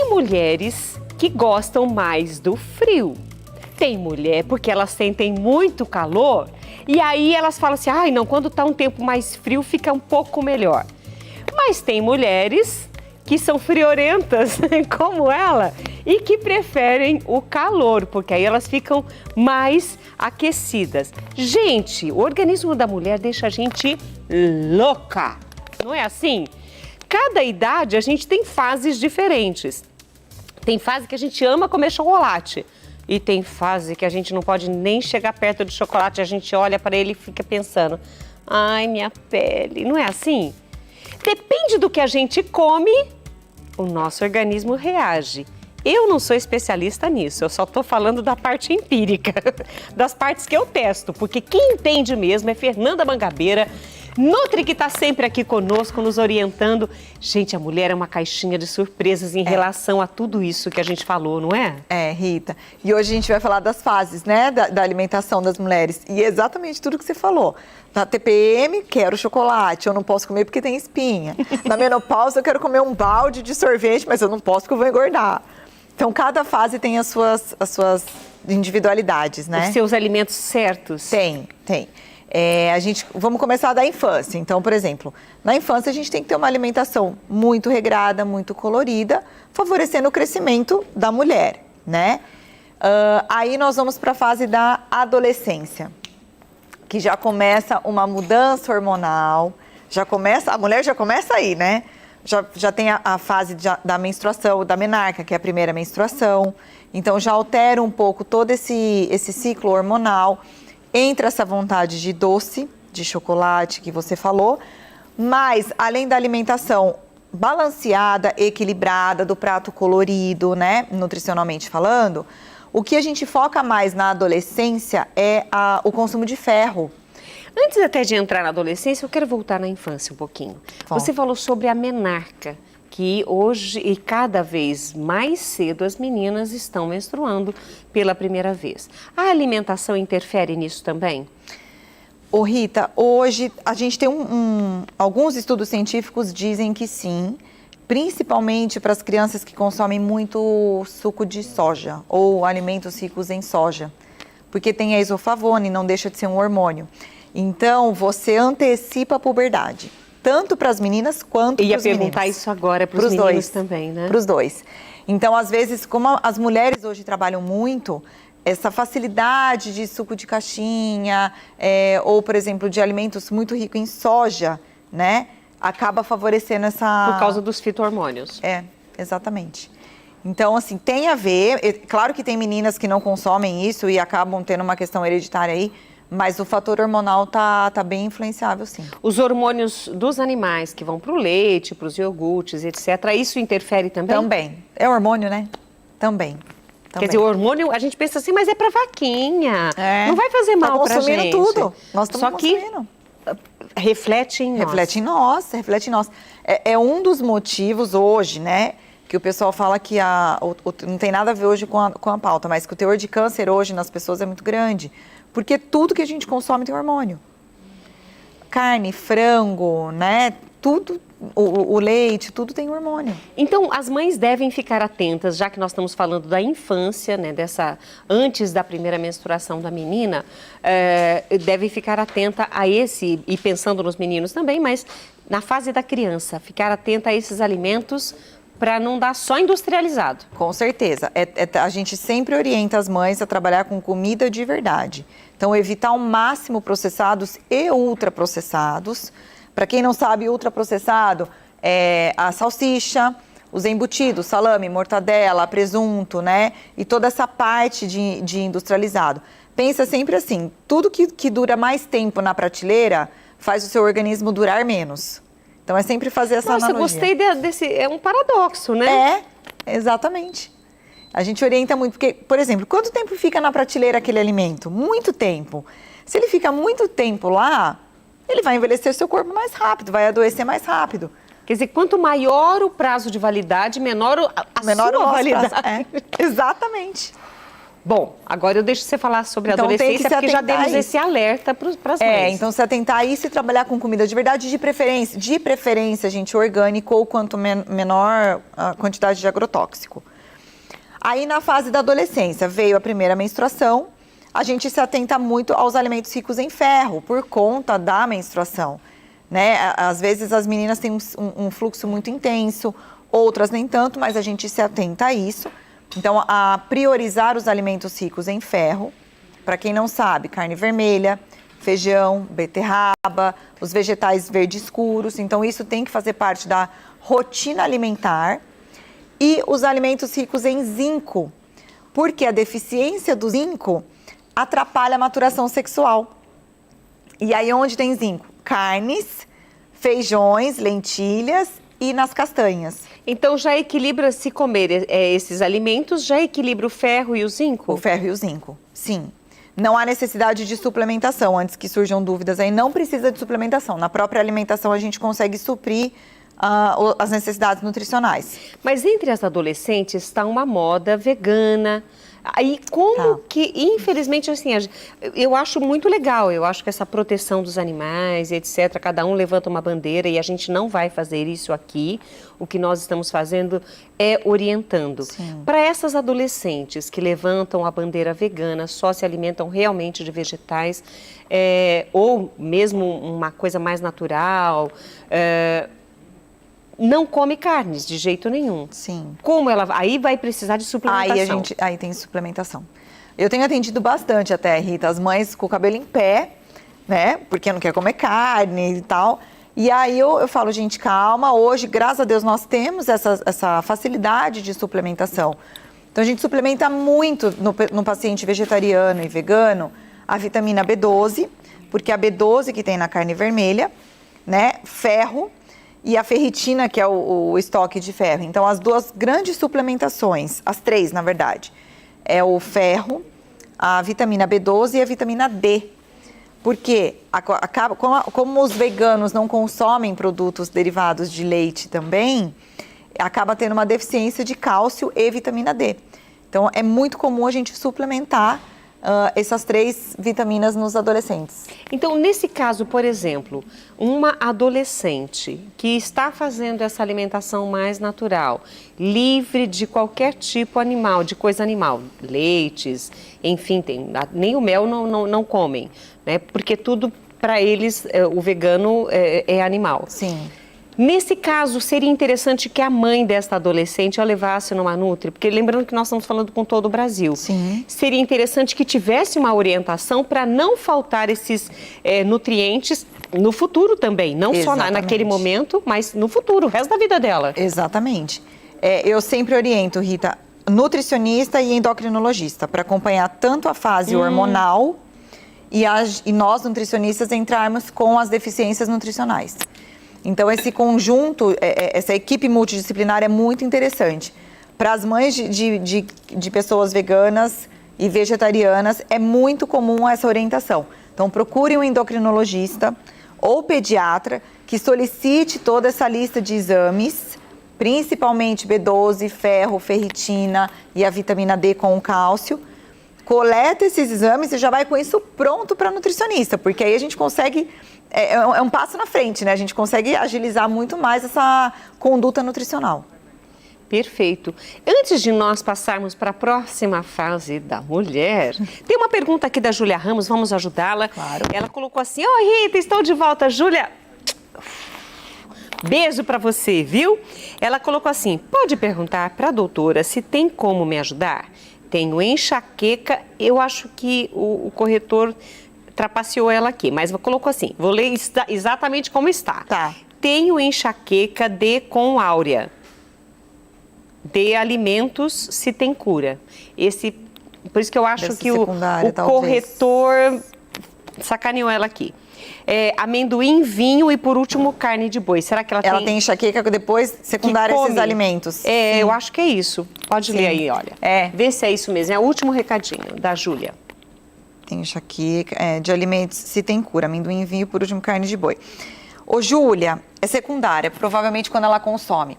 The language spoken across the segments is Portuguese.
Tem mulheres que gostam mais do frio. Tem mulher porque elas sentem muito calor e aí elas falam assim, ai não, quando tá um tempo mais frio fica um pouco melhor. Mas tem mulheres que são friorentas, como ela, e que preferem o calor, porque aí elas ficam mais aquecidas. Gente, o organismo da mulher deixa a gente louca, não é assim? Cada idade a gente tem fases diferentes. Tem fase que a gente ama comer chocolate e tem fase que a gente não pode nem chegar perto do chocolate, a gente olha para ele e fica pensando, ai, minha pele, não é assim? Depende do que a gente come, o nosso organismo reage. Eu não sou especialista nisso, eu só estou falando da parte empírica, das partes que eu testo, porque quem entende mesmo é Fernanda Mangabeira, Nutri, que está sempre aqui conosco, nos orientando. Gente, a mulher é uma caixinha de surpresas em relação a tudo isso que a gente falou, não é? É, Rita. E hoje a gente vai falar das fases, né, da alimentação das mulheres. E é exatamente tudo que você falou. Na TPM, quero chocolate, eu não posso comer porque tem espinha. Na menopausa, eu quero comer um balde de sorvete, mas eu não posso porque eu vou engordar. Então, cada fase tem as suas individualidades, né? Os seus alimentos certos. Tem. Vamos começar da infância. Então, por exemplo, na infância a gente tem que ter uma alimentação muito regrada, muito colorida, favorecendo o crescimento da mulher, né? Aí nós vamos para a fase da adolescência, que já começa uma mudança hormonal, a mulher já começa aí, né? Já tem a fase da menstruação, da menarca, que é a primeira menstruação. Então, já altera um pouco todo esse ciclo hormonal. Entra essa vontade de doce, de chocolate que você falou, mas além da alimentação balanceada, equilibrada, do prato colorido, né, nutricionalmente falando, o que a gente foca mais na adolescência é o consumo de ferro. Antes até de entrar na adolescência, eu quero voltar na infância um pouquinho. Bom. Você falou sobre a menarca, que hoje e cada vez mais cedo as meninas estão menstruando pela primeira vez. A alimentação interfere nisso também? Ô Rita, hoje a gente tem alguns estudos científicos dizem que sim, principalmente para as crianças que consomem muito suco de soja ou alimentos ricos em soja, porque tem a isoflavona e não deixa de ser um hormônio. Então, você antecipa a puberdade. Tanto para as meninas quanto para os meninos. Eu ia perguntar isso agora para os meninos também, né? Para os dois. Então, às vezes, como as mulheres hoje trabalham muito, essa facilidade de suco de caixinha, ou, por exemplo, de alimentos muito ricos em soja, né? Acaba favorecendo essa... Por causa dos fito-hormônios. Exatamente. Então, assim, tem a ver... Claro que tem meninas que não consomem isso e acabam tendo uma questão hereditária aí, mas o fator hormonal tá bem influenciável, sim. Os hormônios dos animais que vão para o leite, para os iogurtes, etc., isso interfere também? Também. É hormônio, né? Também. Quer dizer, o hormônio, a gente pensa assim, mas é para vaquinha. Não vai fazer mal para a gente. Tá consumindo tudo. Nós estamos consumindo. Reflete em nós. Reflete em nós. É um dos motivos hoje, né? Que o pessoal fala que não tem nada a ver hoje com a pauta, mas que o teor de câncer hoje nas pessoas é muito grande. Porque tudo que a gente consome tem hormônio. Carne, frango, né? Tudo, o leite, tudo tem hormônio. Então, as mães devem ficar atentas, já que nós estamos falando da infância, né? Antes da primeira menstruação da menina, devem ficar atenta a esse, e pensando nos meninos também, mas na fase da criança, ficar atenta a esses alimentos para não dar só industrializado. Com certeza. A gente sempre orienta as mães a trabalhar com comida de verdade. Então, evitar ao máximo processados e ultraprocessados. Para quem não sabe, ultraprocessado é a salsicha, os embutidos, salame, mortadela, presunto, né? E toda essa parte de industrializado. Pensa sempre assim, tudo que dura mais tempo na prateleira faz o seu organismo durar menos. Então, é sempre fazer essa analogia. Nossa, gostei desse... É um paradoxo, né? Exatamente. A gente orienta muito, porque, por exemplo, quanto tempo fica na prateleira aquele alimento? Muito tempo. Se ele fica muito tempo lá, ele vai envelhecer seu corpo mais rápido, vai adoecer mais rápido. Quer dizer, quanto maior o prazo de validade, menor a sua validade. Exatamente. Bom, agora eu deixo você falar sobre a Então, tem que adolescência, se porque já atentar a demos isso. esse alerta para as mães. Então se atentar a isso e trabalhar com comida de verdade, de preferência, gente, orgânico ou quanto menor a quantidade de agrotóxico. Aí na fase da adolescência veio a primeira menstruação, a gente se atenta muito aos alimentos ricos em ferro, por conta da menstruação, né? Às vezes as meninas têm um fluxo muito intenso, outras nem tanto, mas a gente se atenta a isso. Então, a priorizar os alimentos ricos em ferro. Para quem não sabe, carne vermelha, feijão, beterraba, os vegetais verdes escuros. Então, isso tem que fazer parte da rotina alimentar. E os alimentos ricos em zinco, porque a deficiência do zinco atrapalha a maturação sexual. E aí, onde tem zinco? Carnes, feijões, lentilhas e nas castanhas. Então, já equilibra, se comer esses alimentos, já equilibra o ferro e o zinco? O ferro e o zinco, sim. Não há necessidade de suplementação, antes que surjam dúvidas aí, não precisa de suplementação. Na própria alimentação a gente consegue suprir as necessidades nutricionais. Mas entre as adolescentes está uma moda vegana. Aí como que, infelizmente, assim, eu acho muito legal, eu acho que essa proteção dos animais, etc., cada um levanta uma bandeira e a gente não vai fazer isso aqui. O que nós estamos fazendo é orientando. Para essas adolescentes que levantam a bandeira vegana, só se alimentam realmente de vegetais, ou mesmo uma coisa mais natural, não come carnes de jeito nenhum. Sim. Como ela... Aí vai precisar de suplementação. Aí tem suplementação. Eu tenho atendido bastante até, Rita, as mães com o cabelo em pé, né? Porque não quer comer carne e tal. E aí eu falo, gente, calma, hoje, graças a Deus, nós temos essa facilidade de suplementação. Então, a gente suplementa muito no paciente vegetariano e vegano a vitamina B12, porque a B12 que tem na carne vermelha, né? Ferro, e a ferritina, que é o estoque de ferro. Então, as duas grandes suplementações, as três, na verdade, é o ferro, a vitamina B12 e a vitamina D. Porque, como os veganos não consomem produtos derivados de leite também, acaba tendo uma deficiência de cálcio e vitamina D. Então, é muito comum a gente suplementar essas três vitaminas nos adolescentes. Então, nesse caso, por exemplo, uma adolescente que está fazendo essa alimentação mais natural, livre de qualquer tipo animal, de coisa animal, leites, enfim, nem o mel não comem, né? Porque tudo para eles, o vegano é animal. Sim. Nesse caso, seria interessante que a mãe desta adolescente a levasse numa Nutri, porque lembrando que nós estamos falando com todo o Brasil. Sim. Seria interessante que tivesse uma orientação para não faltar esses nutrientes no futuro também, não só naquele momento, mas no futuro, o resto da vida dela. Exatamente. Eu sempre oriento, Rita, nutricionista e endocrinologista, para acompanhar tanto a fase hormonal e nós, nutricionistas, entrarmos com as deficiências nutricionais. Então, esse conjunto, essa equipe multidisciplinar é muito interessante. Para as mães de pessoas veganas e vegetarianas, é muito comum essa orientação. Então, procure um endocrinologista ou pediatra que solicite toda essa lista de exames, principalmente B12, ferro, ferritina e a vitamina D com o cálcio. Coleta esses exames e já vai com isso pronto para nutricionista, porque aí a gente consegue... É um passo na frente, né? A gente consegue agilizar muito mais essa conduta nutricional. Perfeito. Antes de nós passarmos para a próxima fase da mulher, tem uma pergunta aqui da Júlia Ramos, vamos ajudá-la. Claro. Ela colocou assim, oi Rita, estou de volta. Júlia, beijo para você, viu? Ela colocou assim, pode perguntar para a doutora se tem como me ajudar? Tenho enxaqueca, eu acho que o corretor... trapaceou ela aqui, mas colocou assim, vou ler exatamente como está. Tá. Tenho enxaqueca com áurea. De alimentos se tem cura. Por isso que eu acho que o corretor sacaneou ela aqui. Amendoim, vinho e, por último, carne de boi. Será que ela tem... Ela tem enxaqueca depois secundária a esses alimentos? Eu acho que é isso. Pode ler aí, olha. Vê se é isso mesmo. É o último recadinho da Júlia. Tem enxaqueca, de alimentos, se tem cura, amendoim, vinho, por último, carne de boi. Ô, Júlia, é secundária, provavelmente quando ela consome.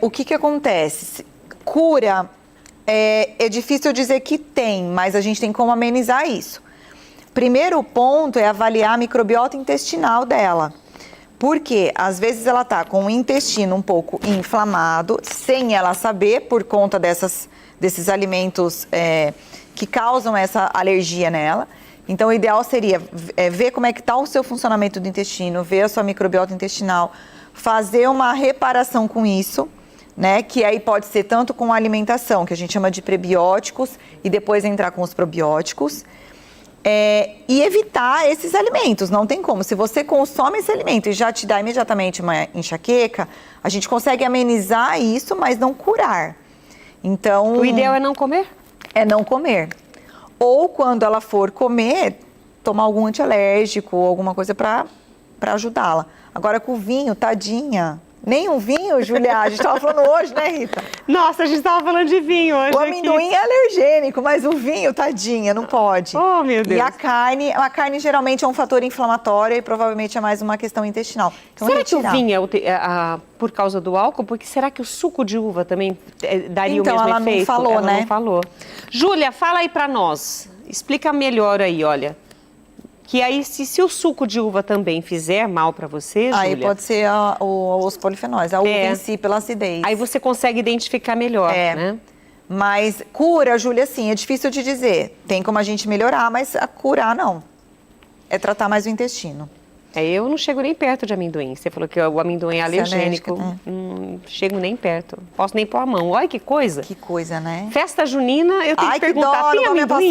O que acontece? Cura é difícil dizer que tem, mas a gente tem como amenizar isso. Primeiro ponto é avaliar a microbiota intestinal dela. Porque às vezes ela tá com o intestino um pouco inflamado, sem ela saber, por conta desses alimentos que causam essa alergia nela. Então, o ideal seria ver como é que está o seu funcionamento do intestino, ver a sua microbiota intestinal, fazer uma reparação com isso, né? Que aí pode ser tanto com a alimentação, que a gente chama de prebióticos, e depois entrar com os probióticos. E evitar esses alimentos, não tem como. Se você consome esse alimento e já te dá imediatamente uma enxaqueca, a gente consegue amenizar isso, mas não curar. Então, o ideal é não comer? É não comer. Ou quando ela for comer, tomar algum antialérgico ou alguma coisa para ajudá-la. Agora com o vinho, tadinha. Nem um vinho, Júlia, a gente estava falando hoje, né, Rita? Nossa, a gente estava falando de vinho hoje. O amendoim é alergênico, mas o vinho, tadinha, não pode. Oh, meu Deus. E a carne geralmente é um fator inflamatório e provavelmente é mais uma questão intestinal. Então, será que o vinho é por causa do álcool? Porque será que o suco de uva também daria o mesmo efeito? Então, ela não falou, né? Ela não falou. Júlia, fala aí pra nós. Explica melhor aí, olha. Que aí, se o suco de uva também fizer mal para você, Júlia... Aí pode ser os polifenóis, a uva em si, pela acidez. Aí você consegue identificar melhor, né? Mas cura, Júlia, sim, é difícil de dizer. Tem como a gente melhorar, mas a curar, não. É tratar mais o intestino. Eu não chego nem perto de amendoim. Você falou que o amendoim é alergênico. Não chego nem perto. Posso nem pôr a mão. Olha que coisa. Que coisa, né? Festa junina, eu tenho que perguntar, tem amendoim?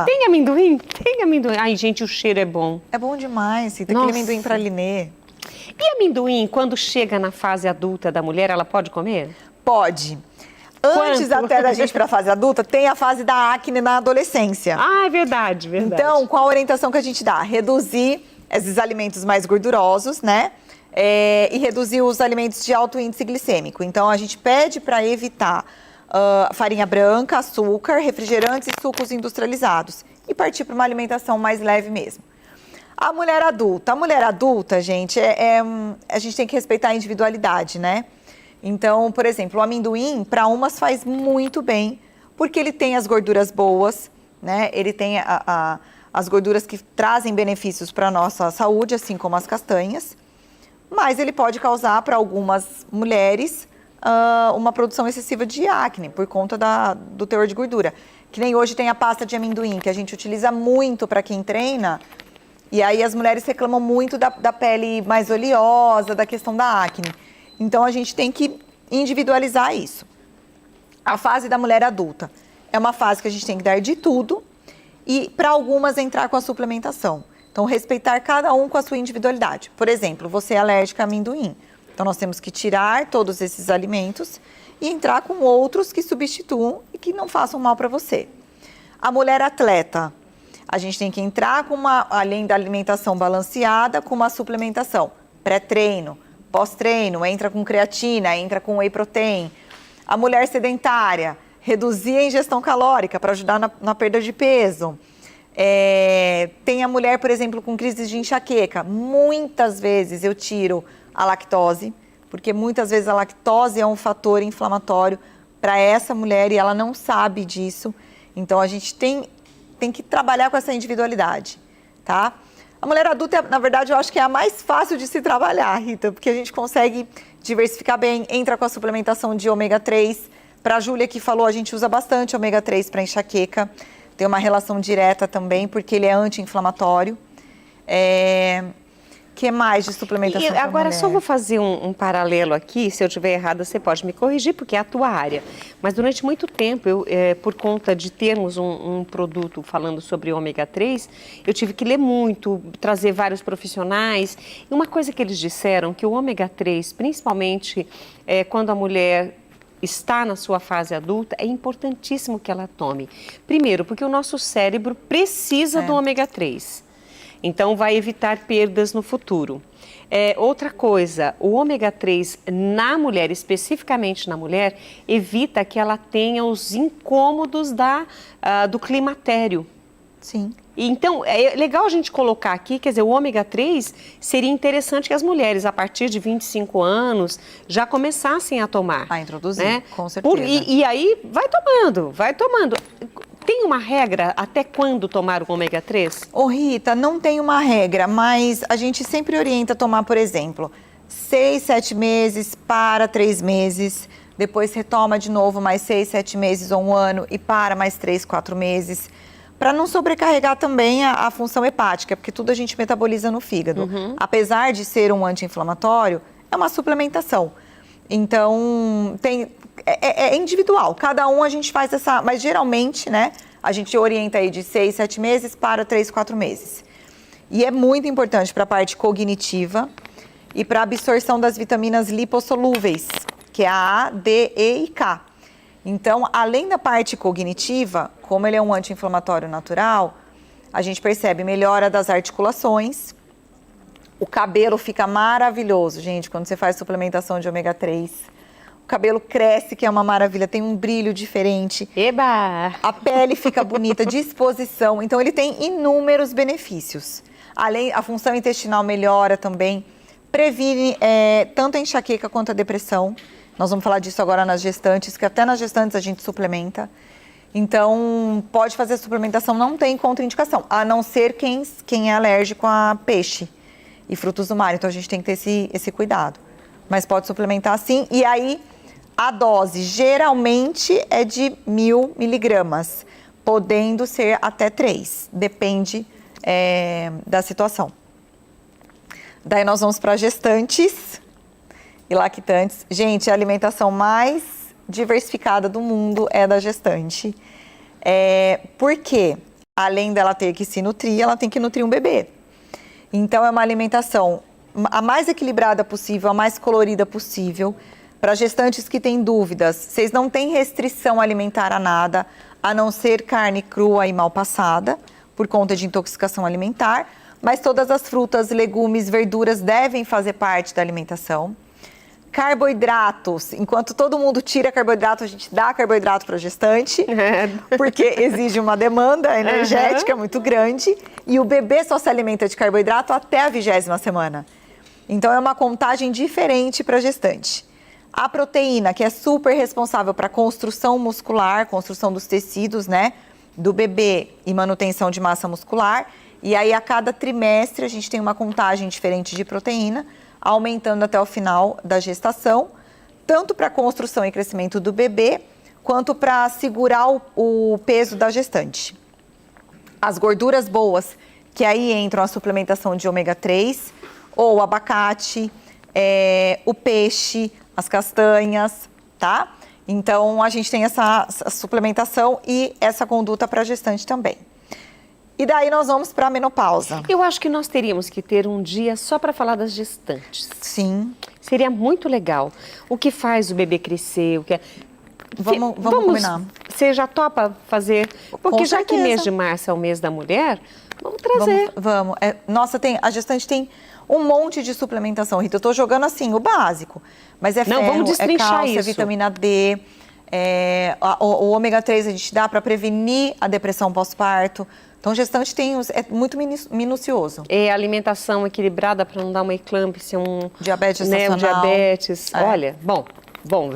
Tem amendoim? Tem amendoim. Ai, gente, o cheiro é bom. É bom demais. Tem aquele amendoim pra Linê. E amendoim, quando chega na fase adulta da mulher, ela pode comer? Pode. Antes até da gente ir para a fase adulta, tem a fase da acne na adolescência. Ah, é verdade, verdade. Então, qual a orientação que a gente dá? Reduzir esses alimentos mais gordurosos, né? E reduzir os alimentos de alto índice glicêmico. Então, a gente pede para evitar farinha branca, açúcar, refrigerantes e sucos industrializados. E partir para uma alimentação mais leve mesmo. A mulher adulta, gente, a gente tem que respeitar a individualidade, né? Então, por exemplo, o amendoim, para umas faz muito bem, porque ele tem as gorduras boas, né? Ele tem as gorduras que trazem benefícios para a nossa saúde, assim como as castanhas. Mas ele pode causar para algumas mulheres uma produção excessiva de acne, por conta do teor de gordura. Que nem hoje tem a pasta de amendoim, que a gente utiliza muito para quem treina. E aí as mulheres reclamam muito da pele mais oleosa, da questão da acne. Então, a gente tem que individualizar isso. A fase da mulher adulta é uma fase que a gente tem que dar de tudo e, para algumas, entrar com a suplementação. Então, respeitar cada um com a sua individualidade. Por exemplo, você é alérgica a amendoim. Então, nós temos que tirar todos esses alimentos e entrar com outros que substituam e que não façam mal para você. A mulher atleta, a gente tem que entrar com além da alimentação balanceada, com uma suplementação pré-treino, pós-treino, entra com creatina, entra com whey protein. A mulher sedentária, reduzir a ingestão calórica para ajudar na perda de peso. Tem a mulher, por exemplo, com crises de enxaqueca. Muitas vezes eu tiro a lactose, porque muitas vezes a lactose é um fator inflamatório para essa mulher e ela não sabe disso. Então, a gente tem que trabalhar com essa individualidade, tá? A mulher adulta, na verdade, eu acho que é a mais fácil de se trabalhar, Rita, porque a gente consegue diversificar bem, entra com a suplementação de ômega 3. Para a Júlia que falou, a gente usa bastante ômega 3 para enxaqueca. Tem uma relação direta também, porque ele é anti-inflamatório. Que mais de suplementação? E agora só vou fazer um paralelo aqui, se eu estiver errada você pode me corrigir, porque é a tua área. Mas durante muito tempo, por conta de termos um produto falando sobre ômega 3, eu tive que ler muito, trazer vários profissionais. E uma coisa que eles disseram, que o ômega 3, principalmente quando a mulher está na sua fase adulta, é importantíssimo que ela tome. Primeiro, porque o nosso cérebro precisa do ômega 3. Então, vai evitar perdas no futuro. Outra coisa, o ômega 3 na mulher, especificamente na mulher, evita que ela tenha os incômodos do climatério. Sim. Então, é legal a gente colocar aqui, quer dizer, o ômega 3 seria interessante que as mulheres, a partir de 25 anos, já começassem a tomar. A introduzir, né? com certeza. E aí, vai tomando, vai tomando. Tem uma regra até quando tomar o ômega 3? Ô Rita, não tem uma regra, mas a gente sempre orienta a tomar, por exemplo, 6, 7 meses para 3 meses, depois retoma de novo mais 6, 7 meses ou 1 ano e para mais 3, 4 meses, para não sobrecarregar também a função hepática, porque tudo a gente metaboliza no fígado. Apesar de ser um anti-inflamatório, é uma suplementação. Então, é individual, cada um a gente faz essa, mas geralmente, né, a gente orienta aí de 6, 7 meses para 3, 4 meses. E é muito importante para a parte cognitiva e para a absorção das vitaminas lipossolúveis, que é a A, D, E e K. Então, além da parte cognitiva, como ele é um anti-inflamatório natural, a gente percebe melhora das articulações, o cabelo fica maravilhoso, gente, quando você faz suplementação de ômega 3. O cabelo cresce, que é uma maravilha, tem um brilho diferente. Eba! A pele fica bonita, disposição. Então, ele tem inúmeros benefícios. Além, a função intestinal melhora também, previne tanto a enxaqueca quanto a depressão. Nós vamos falar disso agora nas gestantes, que até nas gestantes a gente suplementa. Então, pode fazer suplementação, não tem contraindicação, a não ser quem é alérgico a peixe e frutos do mar. Então, a gente tem que ter esse cuidado. Mas pode suplementar sim. E aí, a dose geralmente é de 1.000 miligramas, podendo ser até 3, depende da situação. Daí nós vamos para gestantes e lactantes. Gente, a alimentação mais diversificada do mundo é da gestante. Porque, além dela ter que se nutrir, ela tem que nutrir um bebê. Então, é uma alimentação a mais equilibrada possível, a mais colorida possível. Para gestantes que têm dúvidas, vocês não têm restrição alimentar a nada, a não ser carne crua e mal passada, por conta de intoxicação alimentar. Mas todas as frutas, legumes, verduras devem fazer parte da alimentação. Carboidratos, enquanto todo mundo tira carboidrato, a gente dá carboidrato para a gestante, porque exige uma demanda energética muito grande. E o bebê só se alimenta de carboidrato até a 20ª semana. Então, é uma contagem diferente para a gestante. A proteína, que é super responsável para a construção muscular, construção dos tecidos, né, do bebê e manutenção de massa muscular. E aí, a cada trimestre, a gente tem uma contagem diferente de proteína, aumentando até o final da gestação, tanto para a construção e crescimento do bebê, quanto para segurar o peso da gestante. As gorduras boas, que aí entram a suplementação de ômega 3, ou o abacate, o peixe, as castanhas, tá? Então, a gente tem essa suplementação e essa conduta para a gestante também. E daí nós vamos para a menopausa. Eu acho que nós teríamos que ter um dia só para falar das gestantes. Sim. Seria muito legal. O que faz o bebê crescer, o que é... Vamos combinar. Você já topa fazer? Porque já que mês de março é o mês da mulher, vamos trazer. Vamos. Nossa, a gestante tem um monte de suplementação, Rita. Eu tô jogando assim, o básico. Mas ferro, vamos destrinchar cálcio, isso. vitamina D, o ômega 3 a gente dá para prevenir a depressão pós-parto. Então, gestante é muito minucioso. É alimentação equilibrada para não dar uma eclâmpsia, diabetes gestacional. Diabetes. Olha, bom,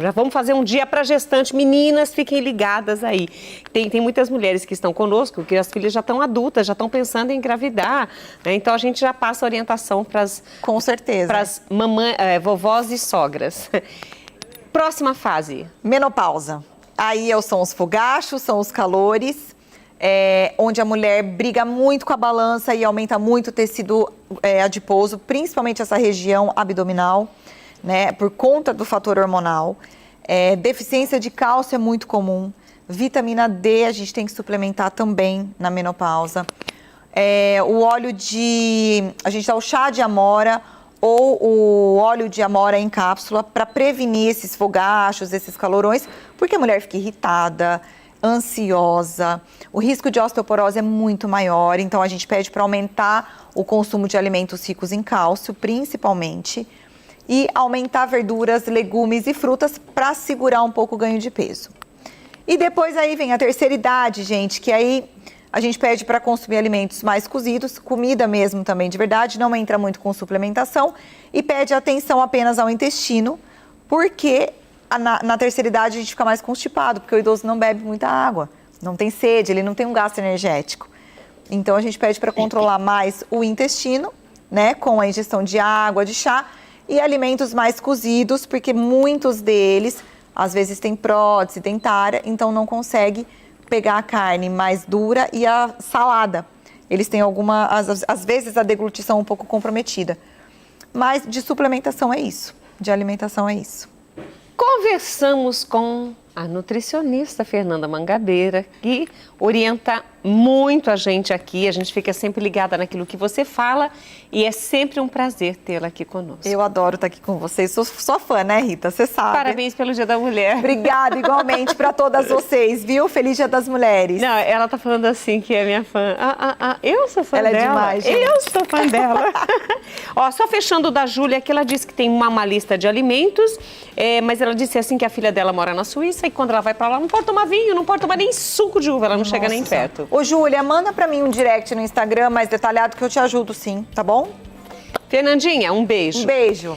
já vamos fazer um dia para gestante. Meninas, fiquem ligadas aí. Tem muitas mulheres que estão conosco, que as filhas já estão adultas, já estão pensando em engravidar. Né? Então, a gente já passa orientação para as... Com certeza. Para as vovós e sogras. Próxima fase. Menopausa. Aí são os fogachos, são os calores... onde a mulher briga muito com a balança e aumenta muito o tecido adiposo, principalmente essa região abdominal, né, por conta do fator hormonal. Deficiência de cálcio é muito comum. Vitamina D a gente tem que suplementar também na menopausa. O óleo a gente dá o chá de amora ou o óleo de amora em cápsula para prevenir esses fogachos, esses calorões, porque a mulher fica irritada, ansiosa, o risco de osteoporose é muito maior, então a gente pede para aumentar o consumo de alimentos ricos em cálcio, principalmente, e aumentar verduras, legumes e frutas para segurar um pouco o ganho de peso. E depois aí vem a terceira idade, gente, que aí A gente pede para consumir alimentos mais cozidos, comida mesmo também de verdade, não entra muito com suplementação. E pede atenção apenas ao intestino, porque na terceira idade a gente fica mais constipado, porque o idoso não bebe muita água, não tem sede, ele não tem um gasto energético. Então a gente pede para controlar mais o intestino, né, com a ingestão de água, de chá e alimentos mais cozidos, porque muitos deles, às vezes, têm prótese dentária, então não consegue pegar a carne mais dura e a salada. Eles têm às vezes, a deglutição um pouco comprometida. Mas de suplementação é isso, de alimentação é isso. Conversamos com a nutricionista Fernanda Mangabeira, que orienta muito a gente aqui. A gente fica sempre ligada naquilo que você fala e é sempre um prazer tê-la aqui conosco. Eu adoro estar aqui com vocês. Sou sua fã, né, Rita? Você sabe. Parabéns pelo Dia da Mulher. Obrigada, igualmente, para todas vocês, viu? Feliz Dia das Mulheres. Não, ela tá falando assim que é minha fã. Eu sou fã ela dela. Ela é demais, gente. Eu sou fã dela. Ó, só fechando da Júlia, que ela disse que tem uma lista de alimentos, mas ela disse assim que a filha dela mora na Suíça e quando ela vai para lá não pode tomar vinho, não pode tomar nem suco de uva, ela não chega nem perto. Ô, Júlia, manda para mim um direct no Instagram mais detalhado que eu te ajudo sim, tá bom? Fernandinha, um beijo. Um beijo.